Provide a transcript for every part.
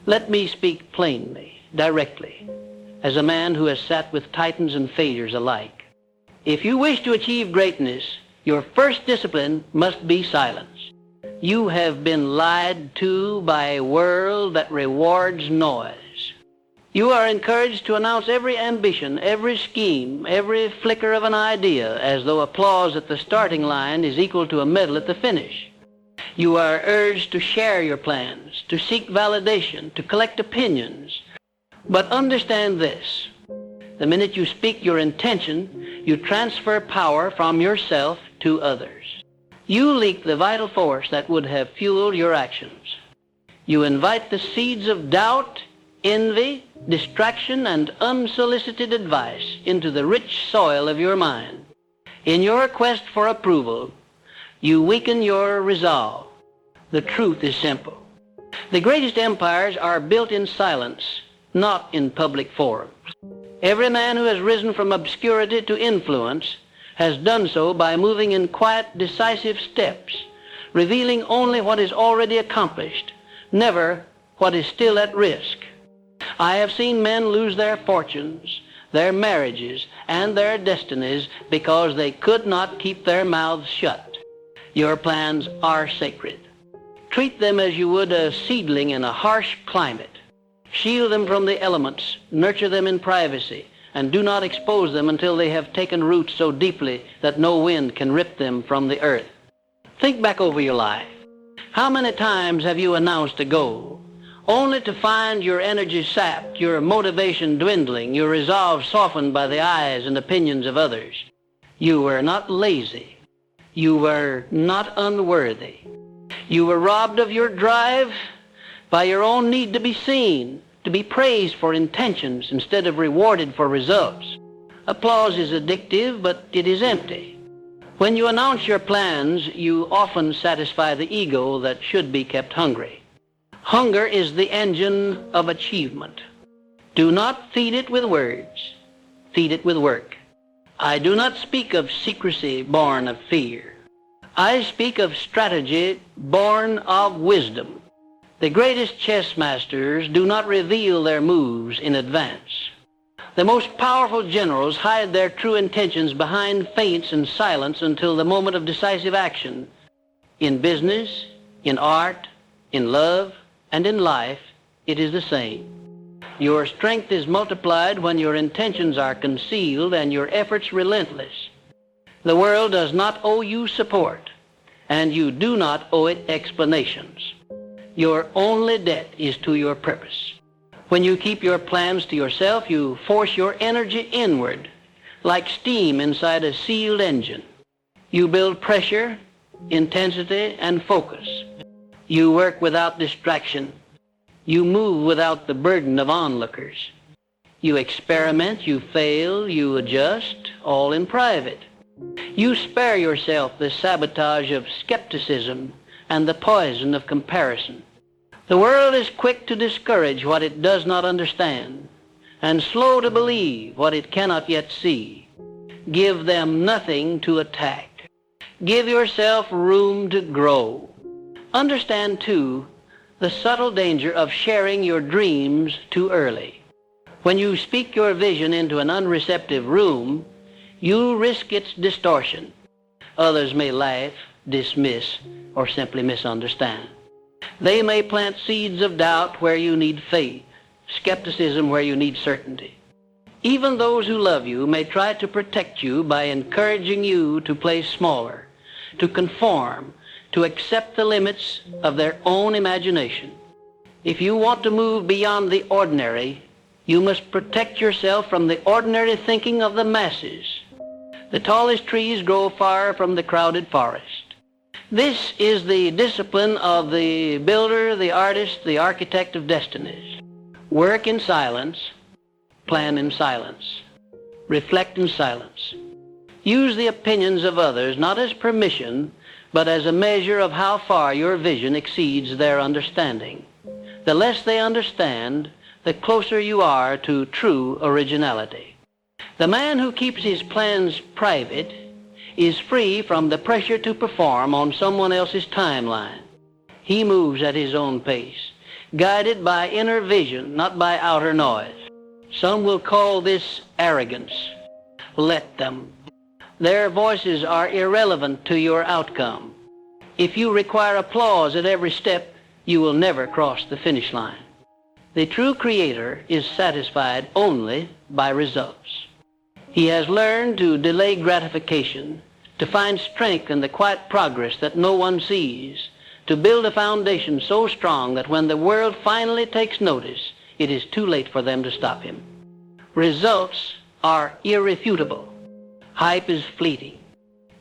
Let me speak plainly, directly, as a man who has sat with titans and failures alike. If you wish to achieve greatness, your first discipline must be silence. You have been lied to by a world that rewards noise. You are encouraged to announce every ambition, every scheme, every flicker of an idea, as though applause at the starting line is equal to a medal at the finish. You are urged to share your plans, to seek validation, to collect opinions. But understand this: the minute you speak your intention, you transfer power from yourself to others. You leak the vital force that would have fueled your actions. You invite the seeds of doubt, envy, distraction, and unsolicited advice into the rich soil of your mind. In your quest for approval, you weaken your resolve. The truth is simple. The greatest empires are built in silence, not in public forums. Every man who has risen from obscurity to influence has done so by moving in quiet, decisive steps, revealing only what is already accomplished, never what is still at risk. I have seen men lose their fortunes, their marriages, and their destinies because they could not keep their mouths shut. Your plans are sacred. Treat them as you would a seedling in a harsh climate. Shield them from the elements, nurture them in privacy, and do not expose them until they have taken root so deeply that no wind can rip them from the earth. Think back over your life. How many times have you announced a goal, only to find your energy sapped, your motivation dwindling, your resolve softened by the eyes and opinions of others? You were not lazy. You were not unworthy. You were robbed of your drive by your own need to be seen, to be praised for intentions instead of rewarded for results. Applause is addictive, but it is empty. When you announce your plans, you often satisfy the ego that should be kept hungry. Hunger is the engine of achievement. Do not feed it with words. Feed it with work. I do not speak of secrecy born of fear. I speak of strategy born of wisdom. The greatest chess masters do not reveal their moves in advance. The most powerful generals hide their true intentions behind feints and silence until the moment of decisive action. In business, in art, in love, and in life, it is the same. Your strength is multiplied when your intentions are concealed and your efforts relentless. The world does not owe you support, and you do not owe it explanations. Your only debt is to your purpose. When you keep your plans to yourself, you force your energy inward, like steam inside a sealed engine. You build pressure, intensity, and focus. You work without distraction. You move without the burden of onlookers. You experiment, you fail, you adjust, all in private. You spare yourself the sabotage of skepticism and the poison of comparison. The world is quick to discourage what it does not understand, and slow to believe what it cannot yet see. Give them nothing to attack. Give yourself room to grow. Understand, too, the subtle danger of sharing your dreams too early. When you speak your vision into an unreceptive room, you risk its distortion. Others may laugh, dismiss, or simply misunderstand. They may plant seeds of doubt where you need faith, skepticism where you need certainty. Even those who love you may try to protect you by encouraging you to play smaller, to conform, to accept the limits of their own imagination. If you want to move beyond the ordinary, you must protect yourself from the ordinary thinking of the masses. The tallest trees grow far from the crowded forest. This is the discipline of the builder, the artist, the architect of destinies. Work in silence, plan in silence, reflect in silence. Use the opinions of others not as permission, but as a measure of how far your vision exceeds their understanding. The less they understand, the closer you are to true originality. The man who keeps his plans private is free from the pressure to perform on someone else's timeline. He moves at his own pace, guided by inner vision, not by outer noise. Some will call this arrogance. Let them. Their voices are irrelevant to your outcome. If you require applause at every step, you will never cross the finish line. The true creator is satisfied only by results. He has learned to delay gratification, to find strength in the quiet progress that no one sees, to build a foundation so strong that when the world finally takes notice, it is too late for them to stop him. Results are irrefutable. Hype is fleeting.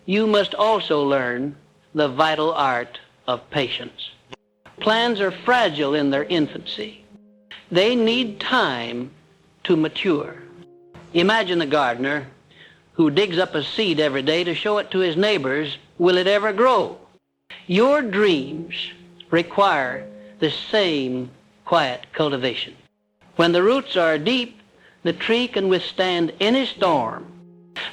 You must also learn the vital art of patience. Plans are fragile in their infancy. They need time to mature. Imagine a gardener who digs up a seed every day to show it to his neighbors. Will it ever grow? Your dreams require the same quiet cultivation. When the roots are deep, the tree can withstand any storm.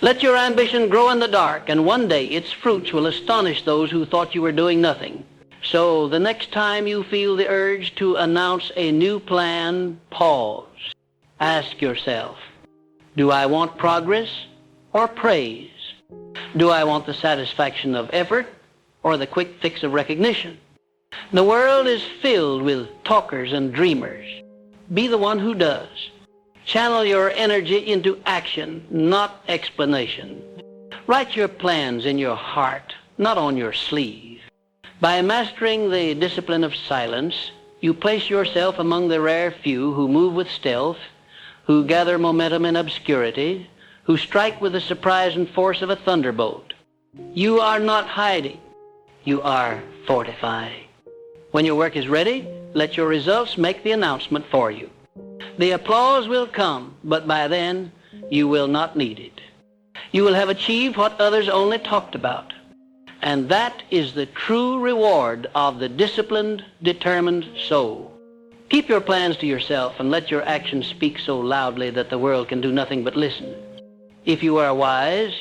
Let your ambition grow in the dark, and one day its fruits will astonish those who thought you were doing nothing. So the next time you feel the urge to announce a new plan, pause. Ask yourself, do I want progress or praise? Do I want the satisfaction of effort or the quick fix of recognition? The world is filled with talkers and dreamers. Be the one who does. Channel your energy into action, not explanation. Write your plans in your heart, not on your sleeve. By mastering the discipline of silence, you place yourself among the rare few who move with stealth, who gather momentum in obscurity, who strike with the surprise and force of a thunderbolt. You are not hiding. You are fortifying. When your work is ready, let your results make the announcement for you. The applause will come, but by then you will not need it. You will have achieved what others only talked about. And that is the true reward of the disciplined, determined soul. Keep your plans to yourself and let your actions speak so loudly that the world can do nothing but listen. If you are wise,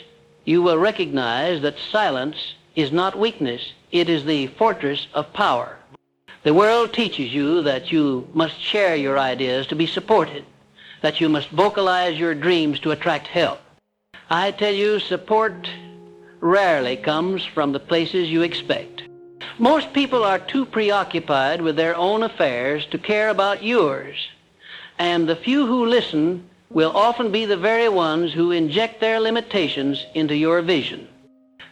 you will recognize that silence is not weakness. It is the fortress of power. The world teaches you that you must share your ideas to be supported, that you must vocalize your dreams to attract help. I tell you, support rarely comes from the places you expect. Most people are too preoccupied with their own affairs to care about yours, and the few who listen will often be the very ones who inject their limitations into your vision.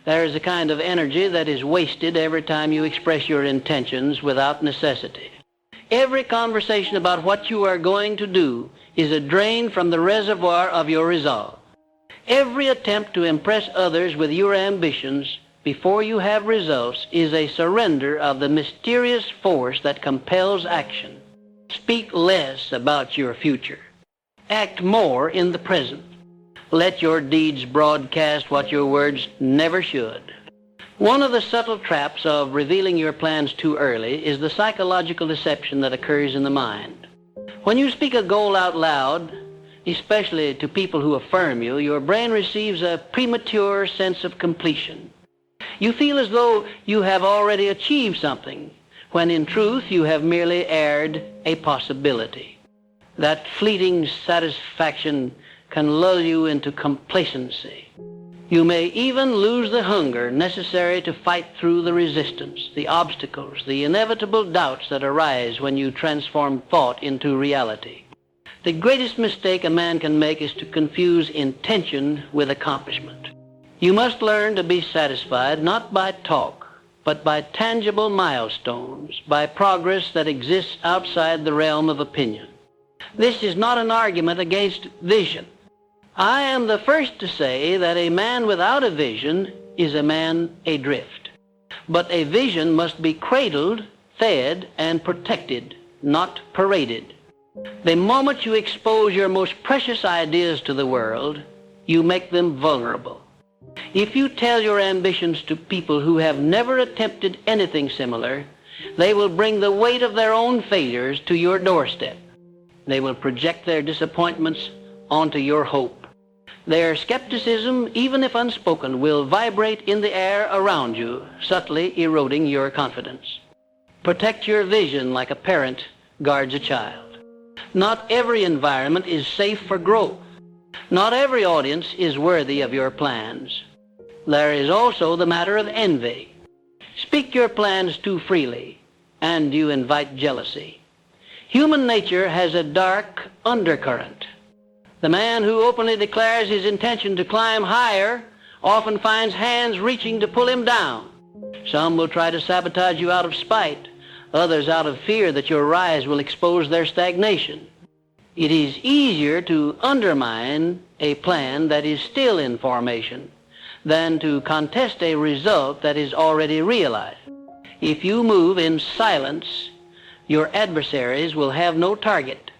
There is a kind of energy that is wasted every time you express your intentions without necessity. Every conversation about what you are going to do is a drain from the reservoir of your resolve. Every attempt to impress others with your ambitions before you have results is a surrender of the mysterious force that compels action. Speak less about your future. Act more in the present. Let your deeds broadcast what your words never should. One of the subtle traps of revealing your plans too early is the psychological deception that occurs in the mind. When you speak a goal out loud, especially to people who affirm you, your brain receives a premature sense of completion. You feel as though you have already achieved something, when in truth you have merely aired a possibility. That fleeting satisfaction can lull you into complacency. You may even lose the hunger necessary to fight through the resistance, the obstacles, the inevitable doubts that arise when you transform thought into reality. The greatest mistake a man can make is to confuse intention with accomplishment. You must learn to be satisfied not by talk, but by tangible milestones, by progress that exists outside the realm of opinion. This is not an argument against vision. I am the first to say that a man without a vision is a man adrift. But a vision must be cradled, fed, and protected, not paraded. The moment you expose your most precious ideas to the world, you make them vulnerable. If you tell your ambitions to people who have never attempted anything similar, they will bring the weight of their own failures to your doorstep. They will project their disappointments onto your hope. Their skepticism, even if unspoken, will vibrate in the air around you, subtly eroding your confidence. Protect your vision like a parent guards a child. Not every environment is safe for growth. Not every audience is worthy of your plans. There is also the matter of envy. Speak your plans too freely, and you invite jealousy. Human nature has a dark undercurrent. The man who openly declares his intention to climb higher often finds hands reaching to pull him down. Some will try to sabotage you out of spite, others out of fear that your rise will expose their stagnation. It is easier to undermine a plan that is still in formation than to contest a result that is already realized. If you move in silence, your adversaries will have no target.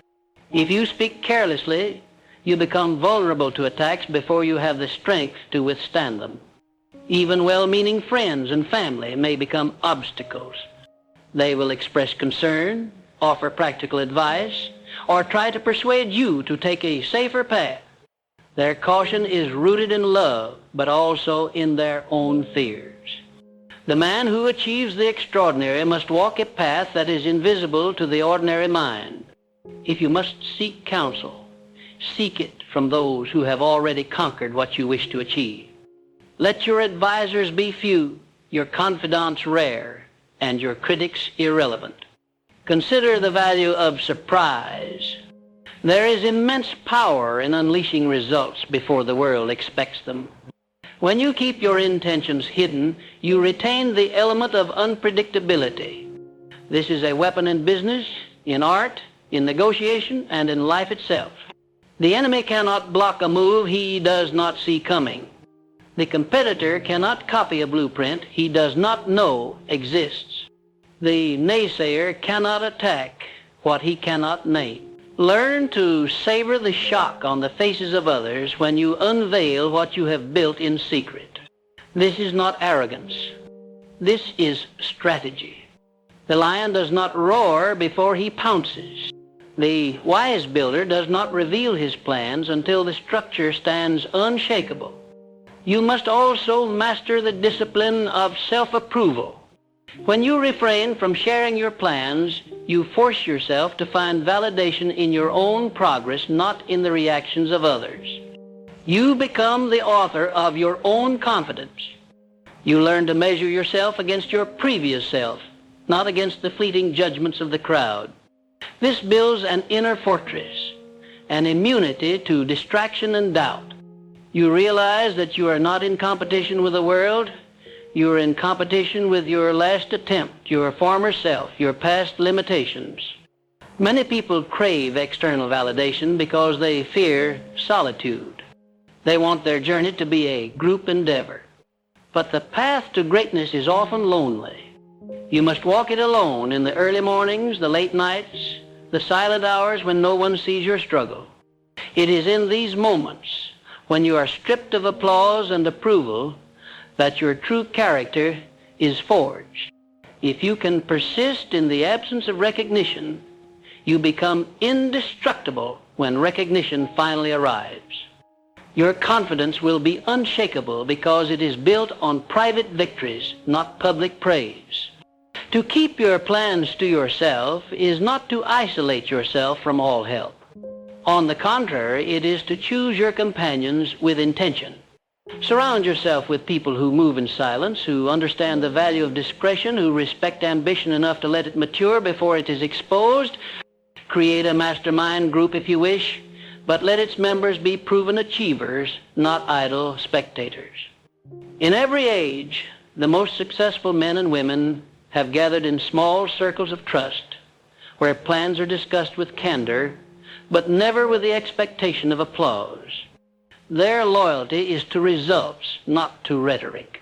If you speak carelessly, you become vulnerable to attacks before you have the strength to withstand them. Even well-meaning friends and family may become obstacles. They will express concern, offer practical advice, or try to persuade you to take a safer path. Their caution is rooted in love, but also in their own fears. The man who achieves the extraordinary must walk a path that is invisible to the ordinary mind. If you must seek counsel, seek it from those who have already conquered what you wish to achieve. Let your advisors be few, your confidants rare, and your critics irrelevant. Consider the value of surprise. There is immense power in unleashing results before the world expects them. When you keep your intentions hidden, you retain the element of unpredictability. This is a weapon in business, in art, in negotiation, and in life itself. The enemy cannot block a move he does not see coming. The competitor cannot copy a blueprint he does not know exists. The naysayer cannot attack what he cannot name. Learn to savor the shock on the faces of others when you unveil what you have built in secret. This is not arrogance. This is strategy. The lion does not roar before he pounces. The wise builder does not reveal his plans until the structure stands unshakable. You must also master the discipline of self-approval. When you refrain from sharing your plans, you force yourself to find validation in your own progress, not in the reactions of others. You become the author of your own confidence. You learn to measure yourself against your previous self, not against the fleeting judgments of the crowd. This builds an inner fortress, an immunity to distraction and doubt. You realize that you are not in competition with the world. You are in competition with your last attempt, your former self, your past limitations. Many people crave external validation because they fear solitude. They want their journey to be a group endeavor. But the path to greatness is often lonely. You must walk it alone in the early mornings, the late nights, the silent hours when no one sees your struggle. It is in these moments when you are stripped of applause and approval that your true character is forged. If you can persist in the absence of recognition, you become indestructible when recognition finally arrives. Your confidence will be unshakable because it is built on private victories, not public praise. To keep your plans to yourself is not to isolate yourself from all help. On the contrary, it is to choose your companions with intention. Surround yourself with people who move in silence, who understand the value of discretion, who respect ambition enough to let it mature before it is exposed. Create a mastermind group if you wish, but let its members be proven achievers, not idle spectators. In every age, the most successful men and women have gathered in small circles of trust, where plans are discussed with candor, but never with the expectation of applause. Their loyalty is to results, not to rhetoric.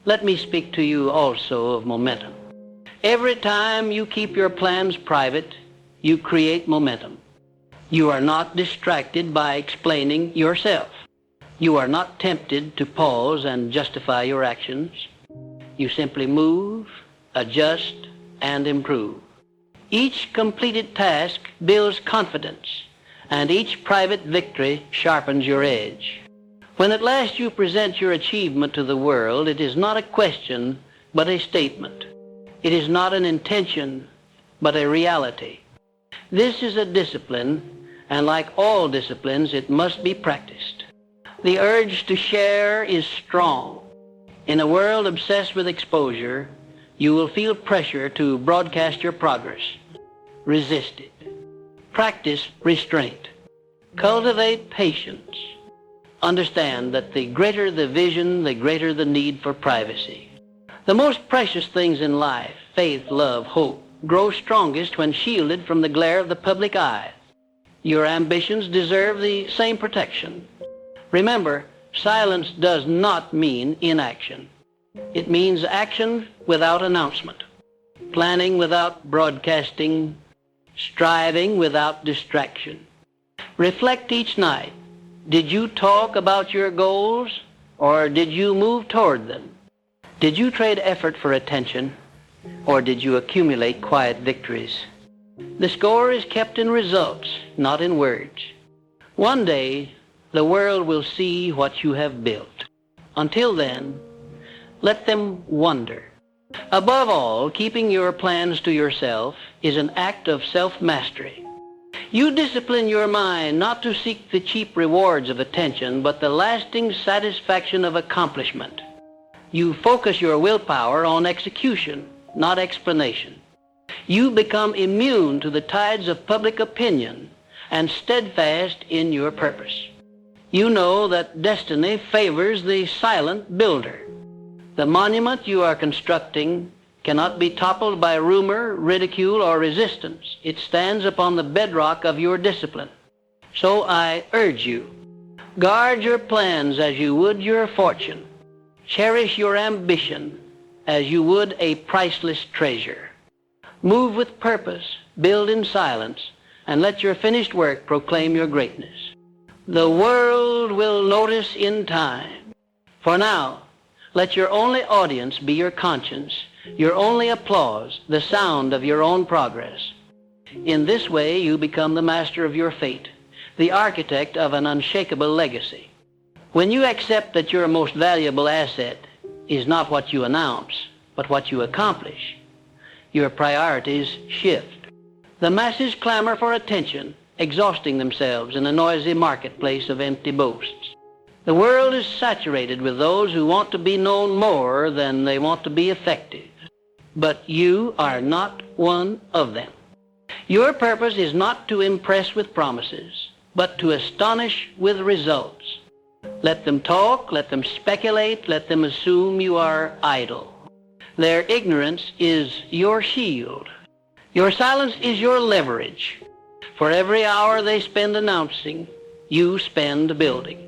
Let me speak to you also of momentum. Every time you keep your plans private, you create momentum. You are not distracted by explaining yourself. You are not tempted to pause and justify your actions. You simply move, adjust, and improve. Each completed task builds confidence, and each private victory sharpens your edge. When at last you present your achievement to the world, it is not a question, but a statement. It is not an intention, but a reality. This is a discipline, and like all disciplines, it must be practiced. The urge to share is strong. In a world obsessed with exposure, you will feel pressure to broadcast your progress. Resist it. Practice restraint. Cultivate patience. Understand that the greater the vision, the greater the need for privacy. The most precious things in life, faith, love, hope, grow strongest when shielded from the glare of the public eye. Your ambitions deserve the same protection. Remember, silence does not mean inaction. It means action without announcement, planning without broadcasting, striving without distraction. Reflect each night. Did you talk about your goals, or did you move toward them? Did you trade effort for attention, or did you accumulate quiet victories? The score is kept in results, not in words. One day, the world will see what you have built. Until then, let them wonder. Above all, keeping your plans to yourself is an act of self-mastery. You discipline your mind not to seek the cheap rewards of attention, but the lasting satisfaction of accomplishment. You focus your willpower on execution, not explanation. You become immune to the tides of public opinion and steadfast in your purpose. You know that destiny favors the silent builder. The monument you are constructing cannot be toppled by rumor, ridicule, or resistance. It stands upon the bedrock of your discipline. So I urge you, guard your plans as you would your fortune. Cherish your ambition as you would a priceless treasure. Move with purpose, build in silence, and let your finished work proclaim your greatness. The world will notice in time. For now, let your only audience be your conscience, your only applause, the sound of your own progress. In this way, you become the master of your fate, the architect of an unshakable legacy. When you accept that your most valuable asset is not what you announce, but what you accomplish, your priorities shift. The masses clamor for attention, exhausting themselves in a noisy marketplace of empty boasts. The world is saturated with those who want to be known more than they want to be effective. But you are not one of them. Your purpose is not to impress with promises, but to astonish with results. Let them talk, let them speculate, let them assume you are idle. Their ignorance is your shield. Your silence is your leverage. For every hour they spend announcing, you spend building.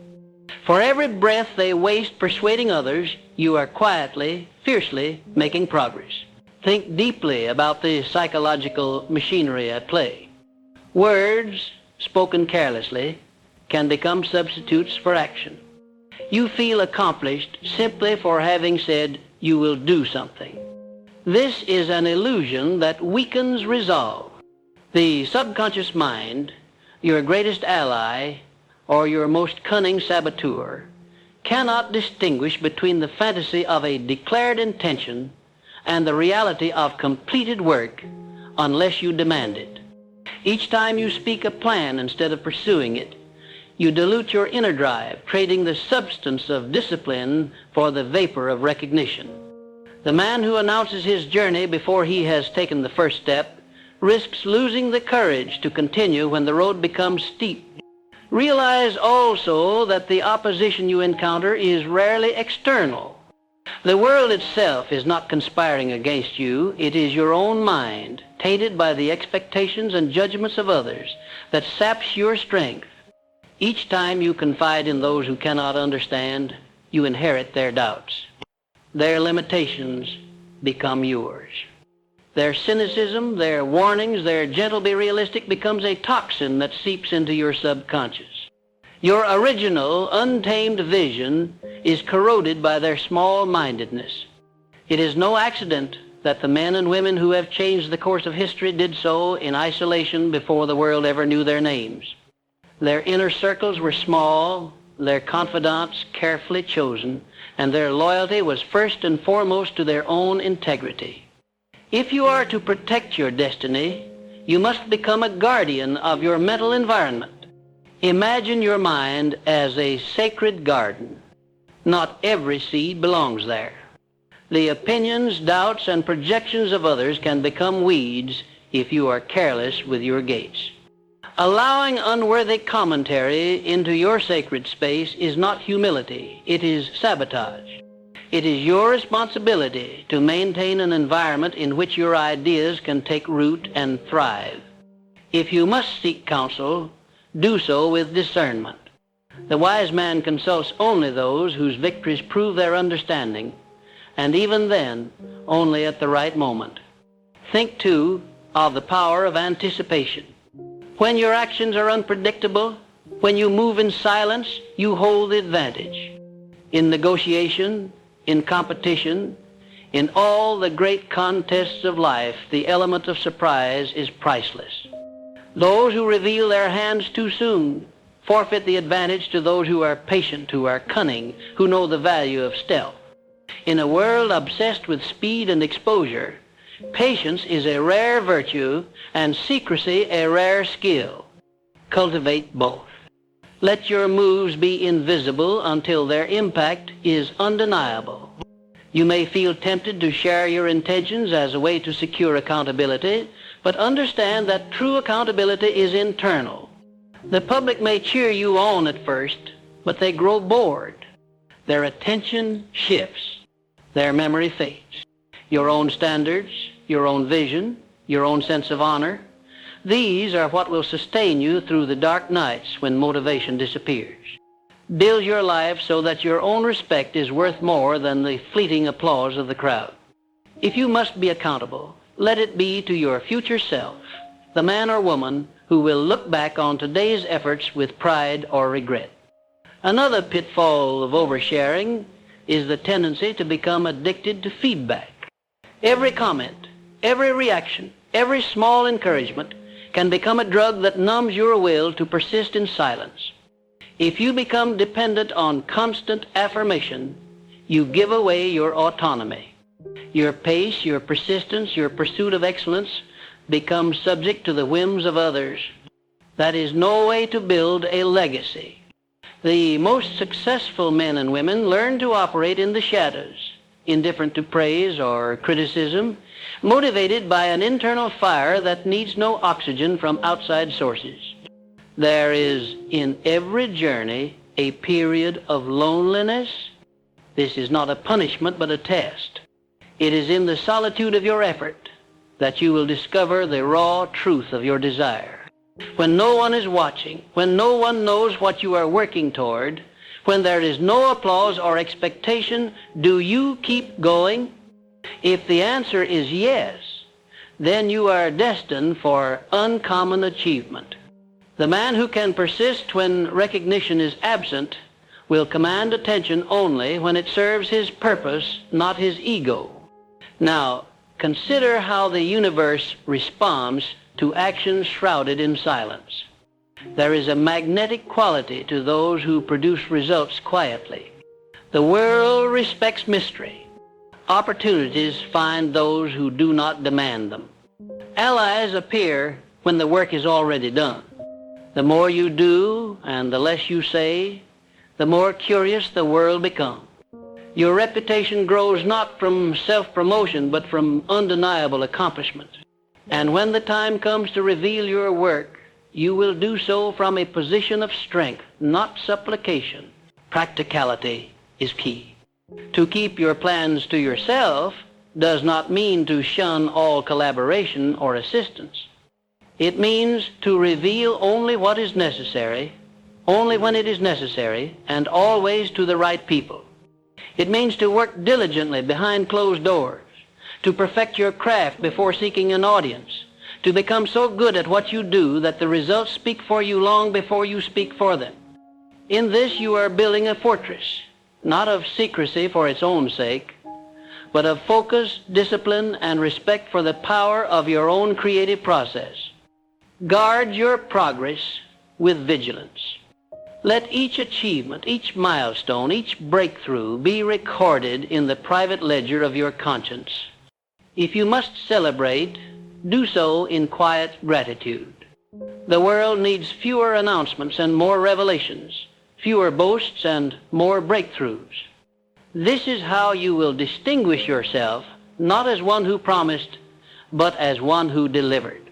For every breath they waste persuading others, you are quietly, fiercely making progress. Think deeply about the psychological machinery at play. Words, spoken carelessly, can become substitutes for action. You feel accomplished simply for having said you will do something. This is an illusion that weakens resolve. The subconscious mind, your greatest ally, or your most cunning saboteur, cannot distinguish between the fantasy of a declared intention and the reality of completed work unless you demand it. Each time you speak a plan instead of pursuing it, you dilute your inner drive, trading the substance of discipline for the vapor of recognition. The man who announces his journey before he has taken the first step risks losing the courage to continue when the road becomes steep. Realize also that the opposition you encounter is rarely external. The world itself is not conspiring against you. It is your own mind, tainted by the expectations and judgments of others, that saps your strength. Each time you confide in those who cannot understand, you inherit their doubts. Their limitations become yours. Their cynicism, their warnings, their gentle be realistic becomes a toxin that seeps into your subconscious. Your original, untamed vision is corroded by their small-mindedness. It is no accident that the men and women who have changed the course of history did so in isolation before the world ever knew their names. Their inner circles were small, their confidants carefully chosen, and their loyalty was first and foremost to their own integrity. If you are to protect your destiny, You must become a guardian of your mental environment. Imagine your mind as a sacred garden. Not every seed belongs there. The opinions, doubts, and projections of others can become weeds if you are careless with your gates. Allowing unworthy commentary into your sacred space is not humility, it is sabotage. It is your responsibility to maintain an environment in which your ideas can take root and thrive. If you must seek counsel, do so with discernment. The wise man consults only those whose victories prove their understanding, and even then, only at the right moment. Think, too, of the power of anticipation. When your actions are unpredictable, when you move in silence, you hold the advantage. In negotiation, in competition, in all the great contests of life, the element of surprise is priceless. Those who reveal their hands too soon forfeit the advantage to those who are patient, who are cunning, who know the value of stealth. In a world obsessed with speed and exposure, patience is a rare virtue and secrecy a rare skill. Cultivate both. Let your moves be invisible until their impact is undeniable. You may feel tempted to share your intentions as a way to secure accountability, but understand that true accountability is internal. The public may cheer you on at first, but they grow bored. Their attention shifts. Their memory fades. Your own standards, your own vision, your own sense of honor, these are what will sustain you through the dark nights when motivation disappears. Build your life so that your own respect is worth more than the fleeting applause of the crowd. If you must be accountable, let it be to your future self, the man or woman who will look back on today's efforts with pride or regret. Another pitfall of oversharing is the tendency to become addicted to feedback. Every comment, every reaction, every small encouragement can become a drug that numbs your will to persist in silence. If you become dependent on constant affirmation, you give away your autonomy. Your pace, your persistence, your pursuit of excellence becomes subject to the whims of others. That is no way to build a legacy. The most successful men and women learn to operate in the shadows, indifferent to praise or criticism, motivated by an internal fire that needs no oxygen from outside sources. There is in every journey a period of loneliness. This is not a punishment but a test. It is in the solitude of your effort that you will discover the raw truth of your desire. When no one is watching, when no one knows what you are working toward, when there is no applause or expectation, do you keep going? If the answer is yes, then you are destined for uncommon achievement. The man who can persist when recognition is absent will command attention only when it serves his purpose, not his ego. Now, consider how the universe responds to actions shrouded in silence. There is a magnetic quality to those who produce results quietly. The world respects mystery. Opportunities find those who do not demand them. Allies appear when the work is already done. The more you do and the less you say, the more curious the world becomes. Your reputation grows not from self-promotion but from undeniable accomplishment. And when the time comes to reveal your work, you will do so from a position of strength, not supplication. Practicality is key. To keep your plans to yourself does not mean to shun all collaboration or assistance. It means to reveal only what is necessary, only when it is necessary, and always to the right people. It means to work diligently behind closed doors, to perfect your craft before seeking an audience, to become so good at what you do that the results speak for you long before you speak for them. In this you are building a fortress, not of secrecy for its own sake, but of focus, discipline, and respect for the power of your own creative process. Guard your progress with vigilance. Let each achievement, each milestone, each breakthrough be recorded in the private ledger of your conscience. If you must celebrate, do so in quiet gratitude. The world needs fewer announcements and more revelations, fewer boasts and more breakthroughs. This is how you will distinguish yourself, not as one who promised, but as one who delivered.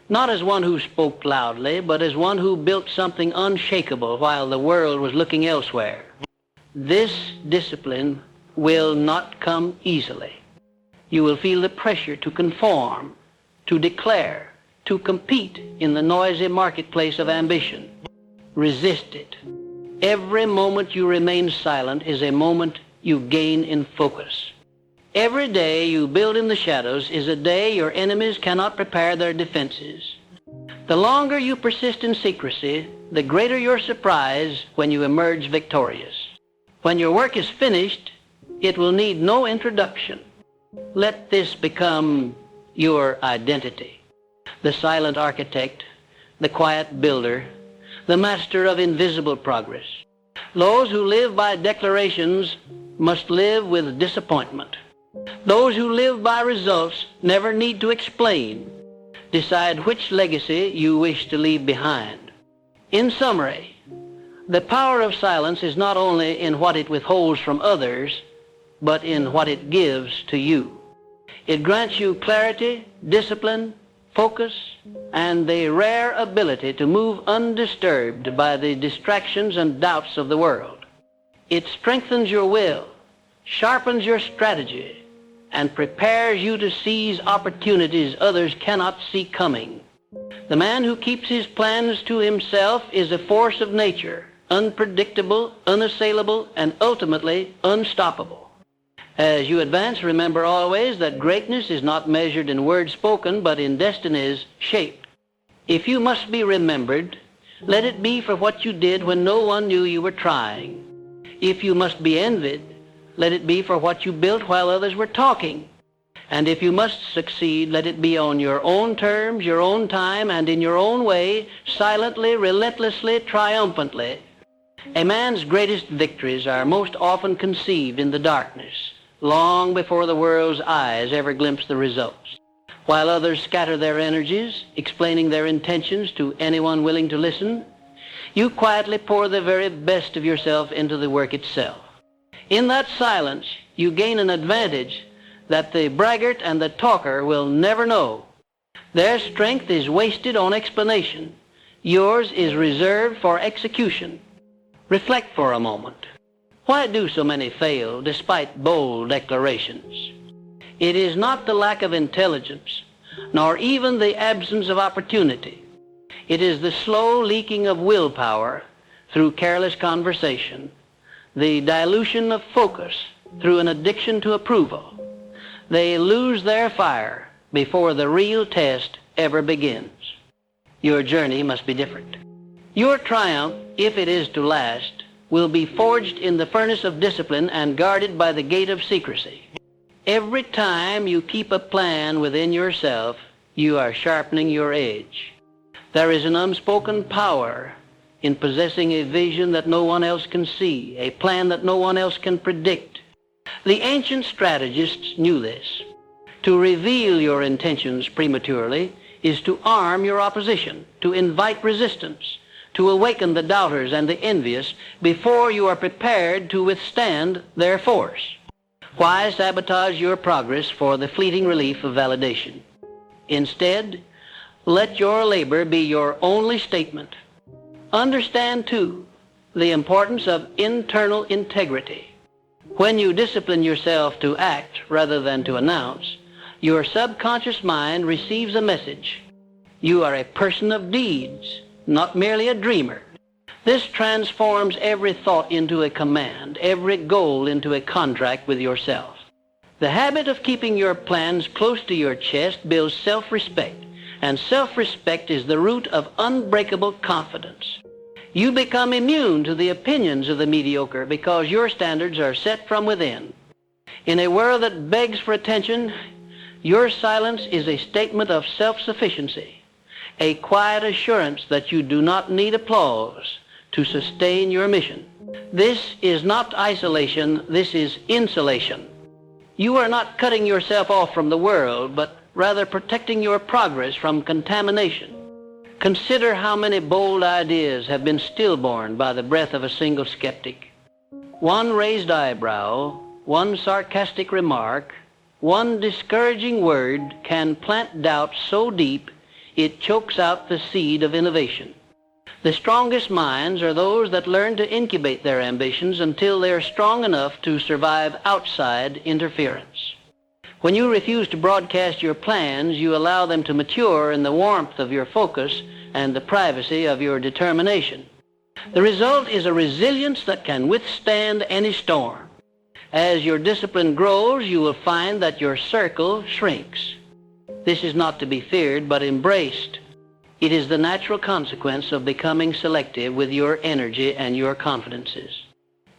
Not as one who spoke loudly, but as one who built something unshakable while the world was looking elsewhere. This discipline will not come easily. You will feel the pressure to conform, to declare, to compete in the noisy marketplace of ambition. Resist it. Every moment you remain silent is a moment you gain in focus. Every day you build in the shadows is a day your enemies cannot prepare their defenses. The longer you persist in secrecy, the greater your surprise when you emerge victorious. When your work is finished, it will need no introduction. Let this become your identity. The silent architect, the quiet builder, the master of invisible progress. Those who live by declarations must live with disappointment. Those who live by results never need to explain. Decide which legacy you wish to leave behind. In summary, the power of silence is not only in what it withholds from others, but in what it gives to you. It grants you clarity, discipline, focus, and the rare ability to move undisturbed by the distractions and doubts of the world. It strengthens your will, sharpens your strategy, and prepares you to seize opportunities others cannot see coming. The man who keeps his plans to himself is a force of nature, unpredictable, unassailable, and ultimately unstoppable. As you advance, remember always that greatness is not measured in words spoken, but in destinies shaped. If you must be remembered, let it be for what you did when no one knew you were trying. If you must be envied, let it be for what you built while others were talking. And if you must succeed, let it be on your own terms, your own time, and in your own way, silently, relentlessly, triumphantly. A man's greatest victories are most often conceived in the darkness, long before the world's eyes ever glimpse the results. While others scatter their energies, explaining their intentions to anyone willing to listen, you quietly pour the very best of yourself into the work itself. In that silence, you gain an advantage that the braggart and the talker will never know. Their strength is wasted on explanation. Yours is reserved for execution. Reflect for a moment. Why do so many fail despite bold declarations? It is not the lack of intelligence, nor even the absence of opportunity. It is the slow leaking of willpower through careless conversation, the dilution of focus through an addiction to approval. They lose their fire before the real test ever begins. Your journey must be different. Your triumph, if it is to last, will be forged in the furnace of discipline and guarded by the gate of secrecy. Every time you keep a plan within yourself, you are sharpening your edge. There is an unspoken power in possessing a vision that no one else can see, a plan that no one else can predict. The ancient strategists knew this. To reveal your intentions prematurely is to arm your opposition, to invite resistance, to awaken the doubters and the envious before you are prepared to withstand their force. Why sabotage your progress for the fleeting relief of validation? Instead, let your labor be your only statement. Understand, too, the importance of internal integrity. When you discipline yourself to act rather than to announce, your subconscious mind receives a message. You are a person of deeds, not merely a dreamer. This transforms every thought into a command, every goal into a contract with yourself. The habit of keeping your plans close to your chest builds self-respect, and self-respect is the root of unbreakable confidence. You become immune to the opinions of the mediocre because your standards are set from within. In a world that begs for attention, your silence is a statement of self-sufficiency, a quiet assurance that you do not need applause to sustain your mission. This is not isolation, this is insulation. You are not cutting yourself off from the world, but rather protecting your progress from contamination. Consider how many bold ideas have been stillborn by the breath of a single skeptic. One raised eyebrow, one sarcastic remark, one discouraging word can plant doubt so deep it chokes out the seed of innovation. The strongest minds are those that learn to incubate their ambitions until they are strong enough to survive outside interference. When you refuse to broadcast your plans, you allow them to mature in the warmth of your focus and the privacy of your determination. The result is a resilience that can withstand any storm. As your discipline grows, you will find that your circle shrinks. This is not to be feared, but embraced. It is the natural consequence of becoming selective with your energy and your confidences.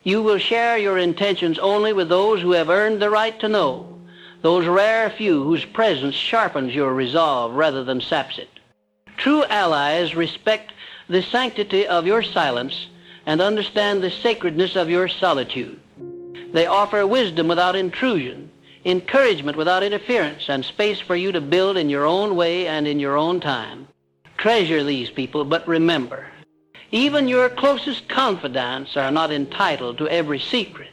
You will share your intentions only with those who have earned the right to know, those rare few whose presence sharpens your resolve rather than saps it. True allies respect the sanctity of your silence and understand the sacredness of your solitude. They offer wisdom without intrusion, encouragement without interference, and space for you to build in your own way and in your own time. Treasure these people, but remember, even your closest confidants are not entitled to every secret.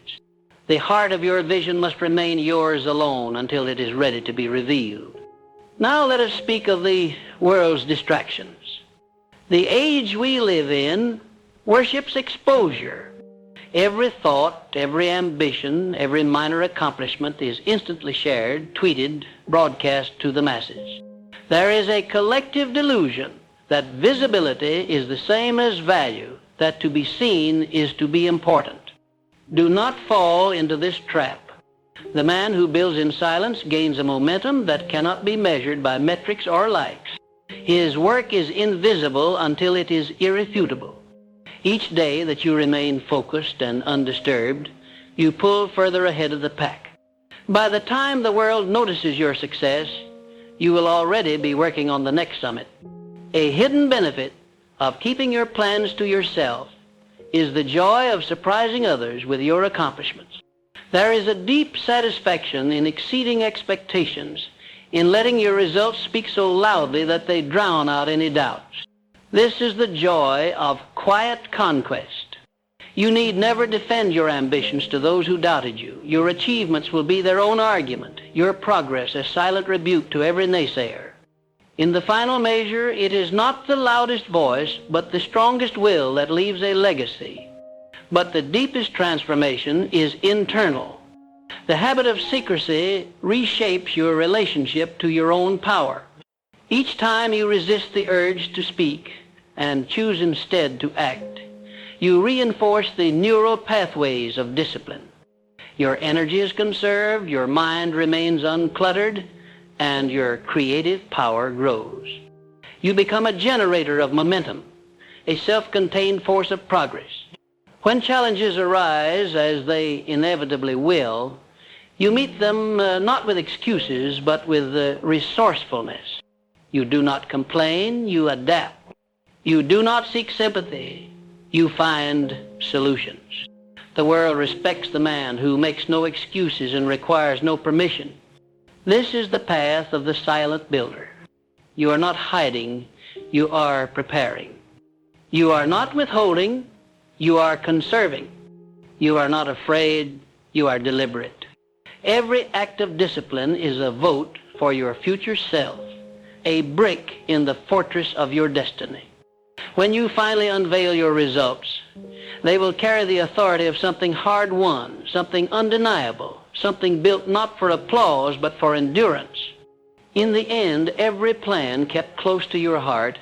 The heart of your vision must remain yours alone until it is ready to be revealed. Now let us speak of the world's distractions. The age we live in worships exposure. Every thought, every ambition, every minor accomplishment is instantly shared, tweeted, broadcast to the masses. There is a collective delusion that visibility is the same as value, that to be seen is to be important. Do not fall into this trap. The man who builds in silence gains a momentum that cannot be measured by metrics or likes. His work is invisible until it is irrefutable. Each day that you remain focused and undisturbed, you pull further ahead of the pack. By the time the world notices your success, you will already be working on the next summit. A hidden benefit of keeping your plans to yourself is the joy of surprising others with your accomplishments. There is a deep satisfaction in exceeding expectations, in letting your results speak so loudly that they drown out any doubts. This is the joy of quiet conquest. You need never defend your ambitions to those who doubted you. Your achievements will be their own argument, your progress a silent rebuke to every naysayer. In the final measure, it is not the loudest voice, but the strongest will that leaves a legacy. But the deepest transformation is internal. The habit of secrecy reshapes your relationship to your own power. Each time you resist the urge to speak and choose instead to act, you reinforce the neural pathways of discipline. Your energy is conserved, your mind remains uncluttered, and your creative power grows. You become a generator of momentum, a self-contained force of progress. When challenges arise, as they inevitably will, you meet them not with excuses, but with resourcefulness. You do not complain, you adapt. You do not seek sympathy, you find solutions. The world respects the man who makes no excuses and requires no permission. This is the path of the silent builder. You are not hiding, you are preparing. You are not withholding, you are conserving. You are not afraid, you are deliberate. Every act of discipline is a vote for your future self, a brick in the fortress of your destiny. When you finally unveil your results, they will carry the authority of something hard-won, something undeniable, something built not for applause but for endurance. In the end, every plan kept close to your heart,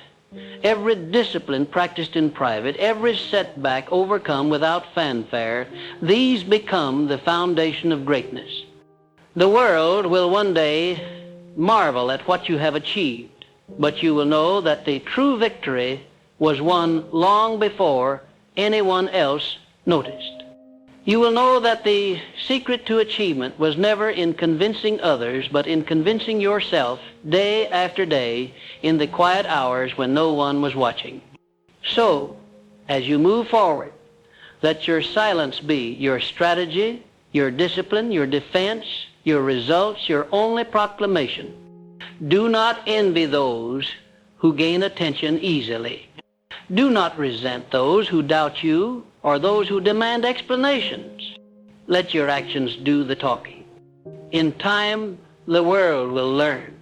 every discipline practiced in private, every setback overcome without fanfare, these become the foundation of greatness. The world will one day marvel at what you have achieved, but you will know that the true victory was won long before anyone else noticed. You will know that the secret to achievement was never in convincing others, but in convincing yourself day after day in the quiet hours when no one was watching. So, as you move forward, let your silence be your strategy, your discipline, your defense, your results, your only proclamation. Do not envy those who gain attention easily. Do not resent those who doubt you or those who demand explanations. Let your actions do the talking. In time, the world will learn.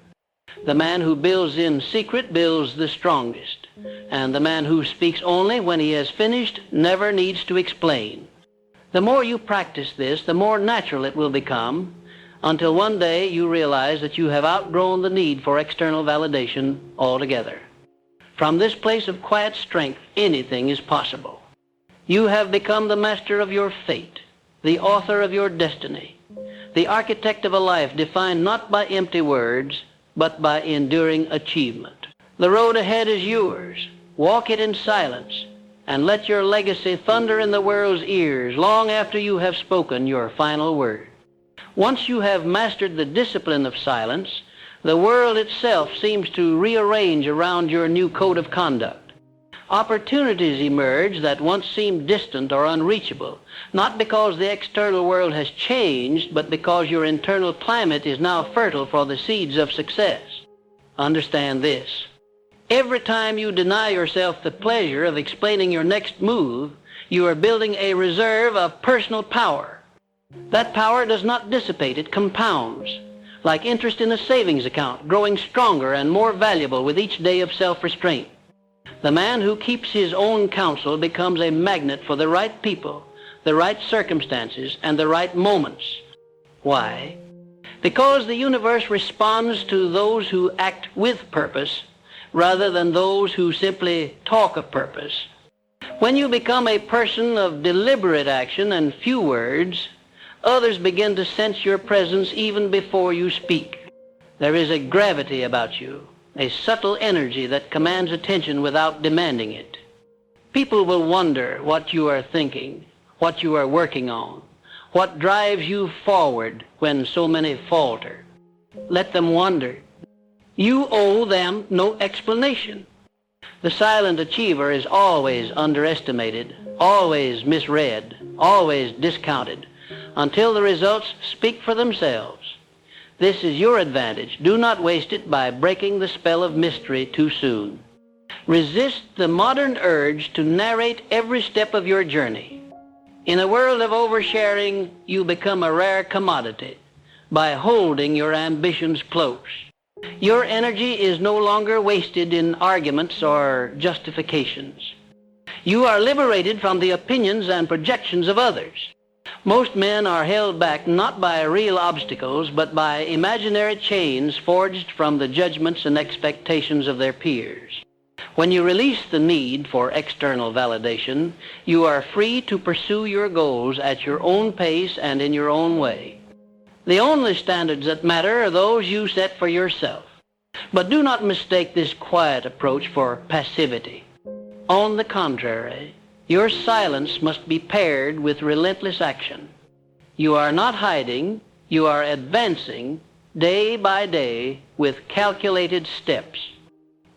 The man who builds in secret builds the strongest, and the man who speaks only when he has finished never needs to explain. The more you practice this, the more natural it will become, until one day you realize that you have outgrown the need for external validation altogether. From this place of quiet strength, anything is possible. You have become the master of your fate, the author of your destiny, the architect of a life defined not by empty words, but by enduring achievement. The road ahead is yours. Walk it in silence, and let your legacy thunder in the world's ears long after you have spoken your final word. Once you have mastered the discipline of silence, the world itself seems to rearrange around your new code of conduct. Opportunities emerge that once seemed distant or unreachable, not because the external world has changed, but because your internal climate is now fertile for the seeds of success. Understand this. Every time you deny yourself the pleasure of explaining your next move, you are building a reserve of personal power. That power does not dissipate, it compounds, like interest in a savings account, growing stronger and more valuable with each day of self-restraint. The man who keeps his own counsel becomes a magnet for the right people, the right circumstances, and the right moments. Why? Because the universe responds to those who act with purpose rather than those who simply talk of purpose. When you become a person of deliberate action and few words, others begin to sense your presence even before you speak. There is a gravity about you, a subtle energy that commands attention without demanding it. People will wonder what you are thinking, what you are working on, what drives you forward when so many falter. Let them wonder. You owe them no explanation. The silent achiever is always underestimated, always misread, always discounted, until the results speak for themselves. This is your advantage. Do not waste it by breaking the spell of mystery too soon. Resist the modern urge to narrate every step of your journey. In a world of oversharing, you become a rare commodity by holding your ambitions close. Your energy is no longer wasted in arguments or justifications. You are liberated from the opinions and projections of others. Most men are held back not by real obstacles, but by imaginary chains forged from the judgments and expectations of their peers. When you release the need for external validation, you are free to pursue your goals at your own pace and in your own way. The only standards that matter are those you set for yourself. But do not mistake this quiet approach for passivity. On the contrary, your silence must be paired with relentless action. You are not hiding, you are advancing day by day with calculated steps.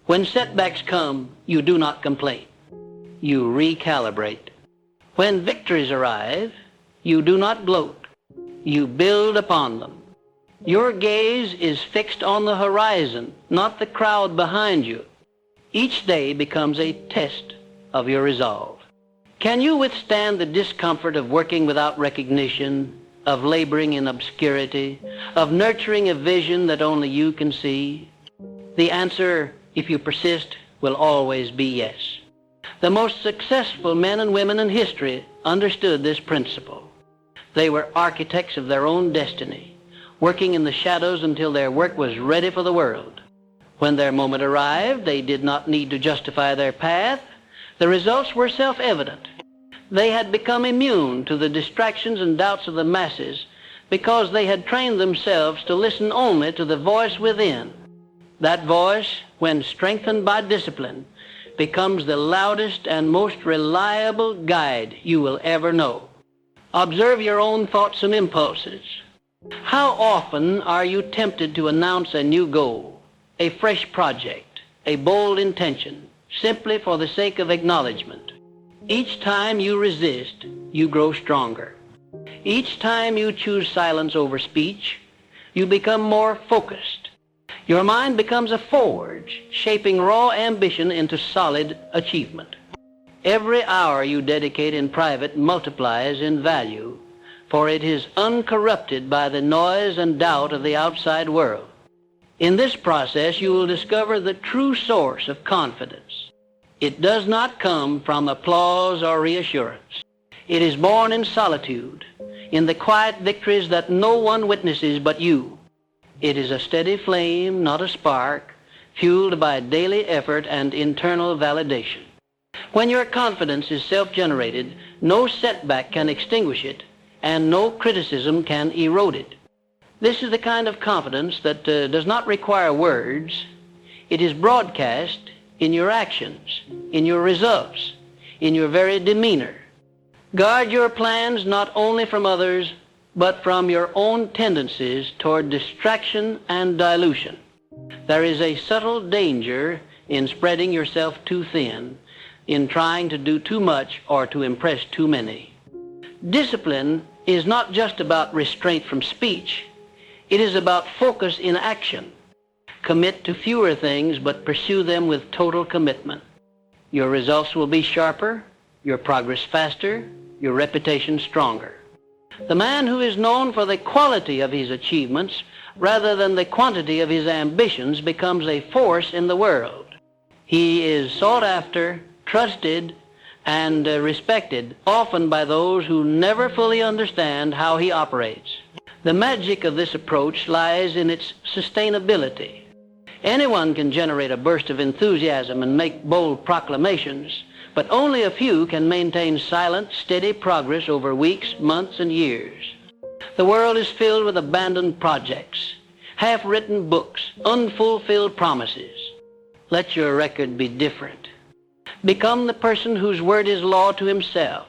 When setbacks come, you do not complain. You recalibrate. When victories arrive, you do not gloat. You build upon them. Your gaze is fixed on the horizon, not the crowd behind you. Each day becomes a test of your resolve. Can you withstand the discomfort of working without recognition, of laboring in obscurity, of nurturing a vision that only you can see? The answer, if you persist, will always be yes. The most successful men and women in history understood this principle. They were architects of their own destiny, working in the shadows until their work was ready for the world. When their moment arrived, they did not need to justify their path. The results were self-evident. They had become immune to the distractions and doubts of the masses because they had trained themselves to listen only to the voice within. That voice, when strengthened by discipline, becomes the loudest and most reliable guide you will ever know. Observe your own thoughts and impulses. How often are you tempted to announce a new goal, a fresh project, a bold intention, simply for the sake of acknowledgement? Each time you resist, you grow stronger. Each time you choose silence over speech, you become more focused. Your mind becomes a forge, shaping raw ambition into solid achievement. Every hour you dedicate in private multiplies in value, for it is uncorrupted by the noise and doubt of the outside world. In this process, you will discover the true source of confidence. It does not come from applause or reassurance. It is born in solitude, in the quiet victories that no one witnesses but you. It is a steady flame, not a spark, fueled by daily effort and internal validation. When your confidence is self-generated, no setback can extinguish it, and no criticism can erode it. This is the kind of confidence that does not require words. It is broadcast in your actions, in your results, in your very demeanor. Guard your plans not only from others, but from your own tendencies toward distraction and dilution. There is a subtle danger in spreading yourself too thin, in trying to do too much or to impress too many. Discipline is not just about restraint from speech. It is about focus in action. Commit to fewer things, but pursue them with total commitment. Your results will be sharper, your progress faster, your reputation stronger. The man who is known for the quality of his achievements rather than the quantity of his ambitions becomes a force in the world. He is sought after, trusted, and respected, often by those who never fully understand how he operates. The magic of this approach lies in its sustainability. Anyone can generate a burst of enthusiasm and make bold proclamations, but only a few can maintain silent, steady progress over weeks, months, and years. The world is filled with abandoned projects, half-written books, unfulfilled promises. Let your record be different. Become the person whose word is law to himself,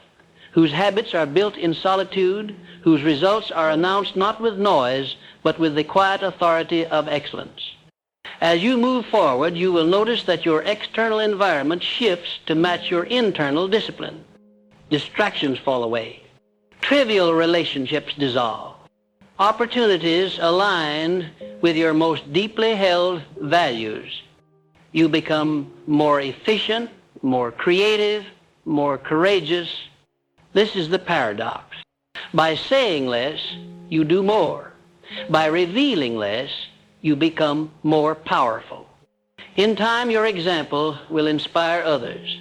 whose habits are built in solitude, whose results are announced not with noise, but with the quiet authority of excellence. As you move forward, you will notice that your external environment shifts to match your internal discipline. Distractions fall away. Trivial relationships dissolve. Opportunities align with your most deeply held values. You become more efficient, more creative, more courageous. This is the paradox. By saying less, you do more. By revealing less, you become more powerful. In time, your example will inspire others,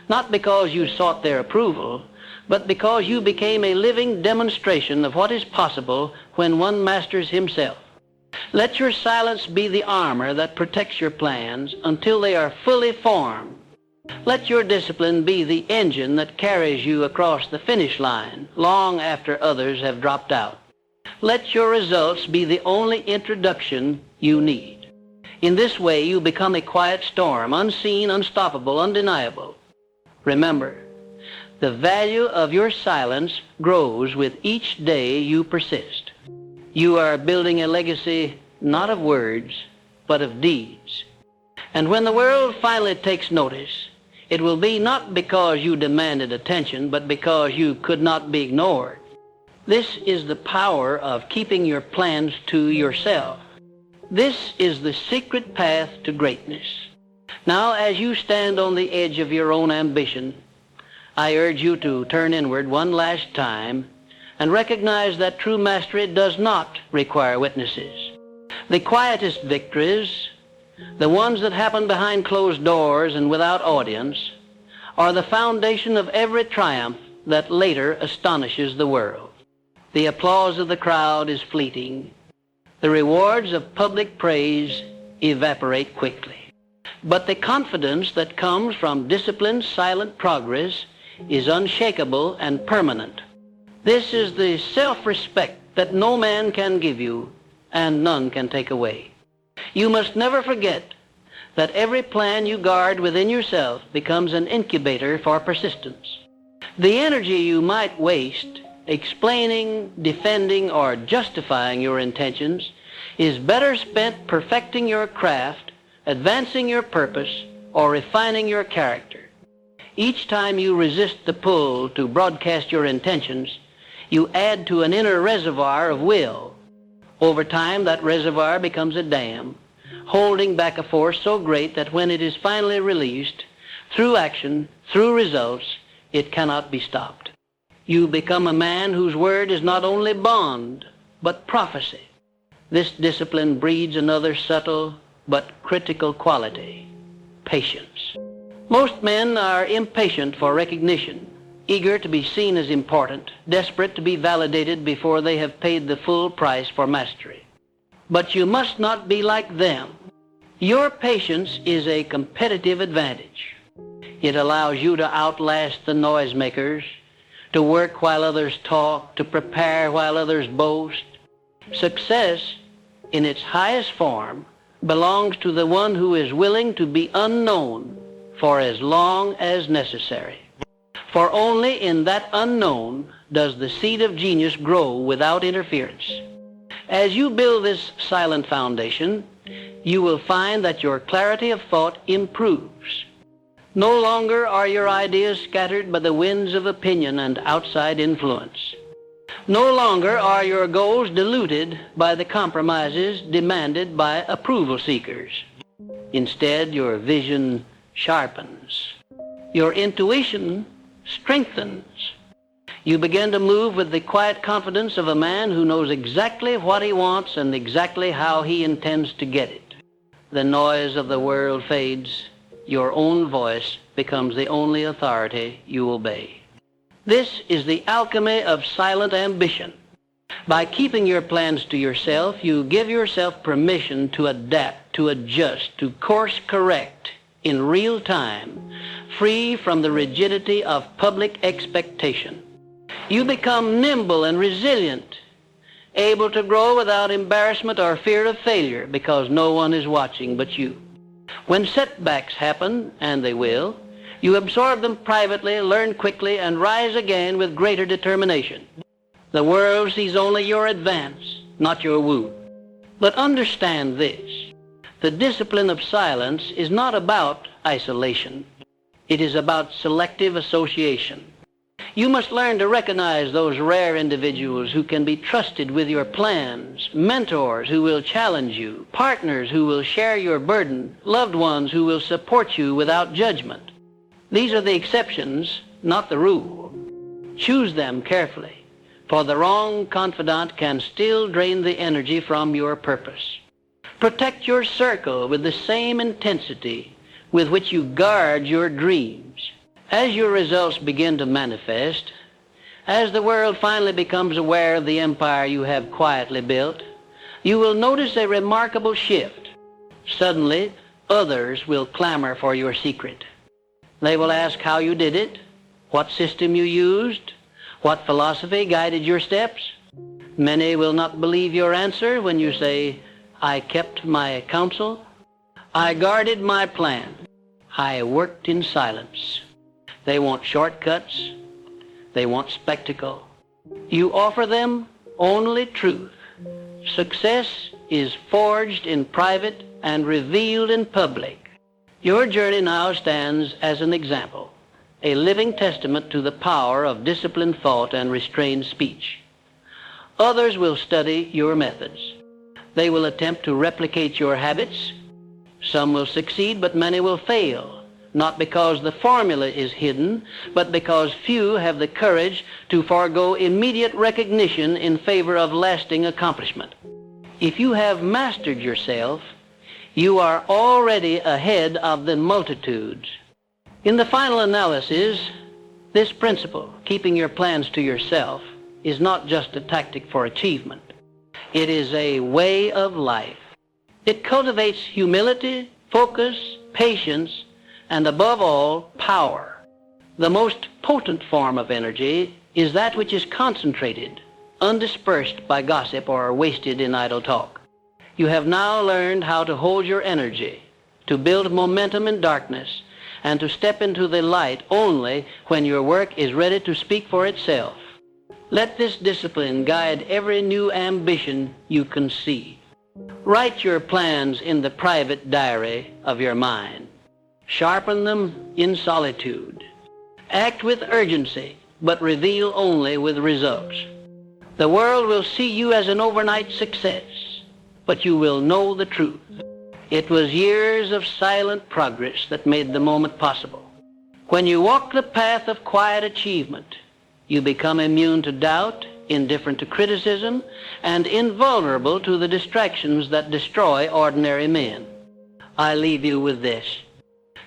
not because you sought their approval, but because you became a living demonstration of what is possible when one masters himself. Let your silence be the armor that protects your plans until they are fully formed. Let your discipline be the engine that carries you across the finish line long after others have dropped out. Let your results be the only introduction you need. In this way, you become a quiet storm, unseen, unstoppable, undeniable. Remember, the value of your silence grows with each day you persist. You are building a legacy not of words, but of deeds. And when the world finally takes notice, it will be not because you demanded attention, but because you could not be ignored. This is the power of keeping your plans to yourself. This is the secret path to greatness. Now, as you stand on the edge of your own ambition, I urge you to turn inward one last time and recognize that true mastery does not require witnesses. The quietest victories, the ones that happen behind closed doors and without audience, are the foundation of every triumph that later astonishes the world. The applause of the crowd is fleeting. The rewards of public praise evaporate quickly. But the confidence that comes from disciplined, silent progress is unshakable and permanent. This is the self-respect that no man can give you and none can take away. You must never forget that every plan you guard within yourself becomes an incubator for persistence. The energy you might waste explaining, defending, or justifying your intentions is better spent perfecting your craft, advancing your purpose, or refining your character. Each time you resist the pull to broadcast your intentions, you add to an inner reservoir of will. Over time, that reservoir becomes a dam, holding back a force so great that when it is finally released, through action, through results, it cannot be stopped. You become a man whose word is not only bond, but prophecy. This discipline breeds another subtle but critical quality: patience. Most men are impatient for recognition, eager to be seen as important, desperate to be validated before they have paid the full price for mastery. But you must not be like them. Your patience is a competitive advantage. It allows you to outlast the noisemakers, to work while others talk, to prepare while others boast. Success, in its highest form, belongs to the one who is willing to be unknown for as long as necessary. For only in that unknown does the seed of genius grow without interference. As you build this silent foundation, you will find that your clarity of thought improves. No longer are your ideas scattered by the winds of opinion and outside influence. No longer are your goals diluted by the compromises demanded by approval seekers. Instead, your vision sharpens. Your intuition strengthens. You begin to move with the quiet confidence of a man who knows exactly what he wants and exactly how he intends to get it. The noise of the world fades. Your own voice becomes the only authority you obey. This is the alchemy of silent ambition. By keeping your plans to yourself, you give yourself permission to adapt, to adjust, to course correct in real time, free from the rigidity of public expectation. You become nimble and resilient, able to grow without embarrassment or fear of failure because no one is watching but you. When setbacks happen, and they will, you absorb them privately, learn quickly, and rise again with greater determination. The world sees only your advance, not your wound. But understand this: the discipline of silence is not about isolation. It is about selective association. You must learn to recognize those rare individuals who can be trusted with your plans, mentors who will challenge you, partners who will share your burden, loved ones who will support you without judgment. These are the exceptions, not the rule. Choose them carefully, for the wrong confidant can still drain the energy from your purpose. Protect your circle with the same intensity with which you guard your dreams. As your results begin to manifest, as the world finally becomes aware of the empire you have quietly built, you will notice a remarkable shift. Suddenly, others will clamor for your secret. They will ask how you did it, what system you used, what philosophy guided your steps. Many will not believe your answer when you say, "I kept my counsel. I guarded my plan. I worked in silence." They want shortcuts. They want spectacle. You offer them only truth. Success is forged in private and revealed in public. Your journey now stands as an example, a living testament to the power of disciplined thought and restrained speech. Others will study your methods. They will attempt to replicate your habits. Some will succeed, but many will fail. Not because the formula is hidden, but because few have the courage to forego immediate recognition in favor of lasting accomplishment. If you have mastered yourself, you are already ahead of the multitudes. In the final analysis, this principle, keeping your plans to yourself, is not just a tactic for achievement. It is a way of life. It cultivates humility, focus, patience, and above all, power. The most potent form of energy is that which is concentrated, undispersed by gossip or wasted in idle talk. You have now learned how to hold your energy, to build momentum in darkness, and to step into the light only when your work is ready to speak for itself. Let this discipline guide every new ambition you conceive. Write your plans in the private diary of your mind. Sharpen them in solitude. Act with urgency, but reveal only with results. The world will see you as an overnight success, but you will know the truth. It was years of silent progress that made the moment possible. When you walk the path of quiet achievement, you become immune to doubt, indifferent to criticism, and invulnerable to the distractions that destroy ordinary men. I leave you with this.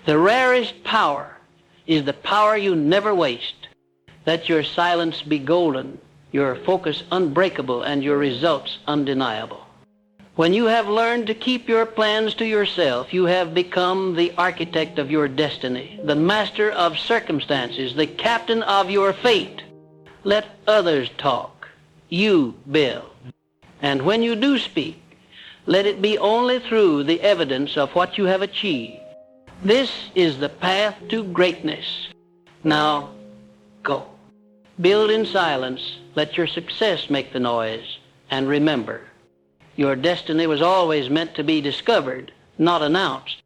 The rarest power is the power you never waste. Let your silence be golden, your focus unbreakable, and your results undeniable. When you have learned to keep your plans to yourself, you have become the architect of your destiny, the master of circumstances, the captain of your fate. Let others talk. You build. And when you do speak, let it be only through the evidence of what you have achieved. This is the path to greatness. Now, go. Build in silence. Let your success make the noise. And remember, your destiny was always meant to be discovered, not announced.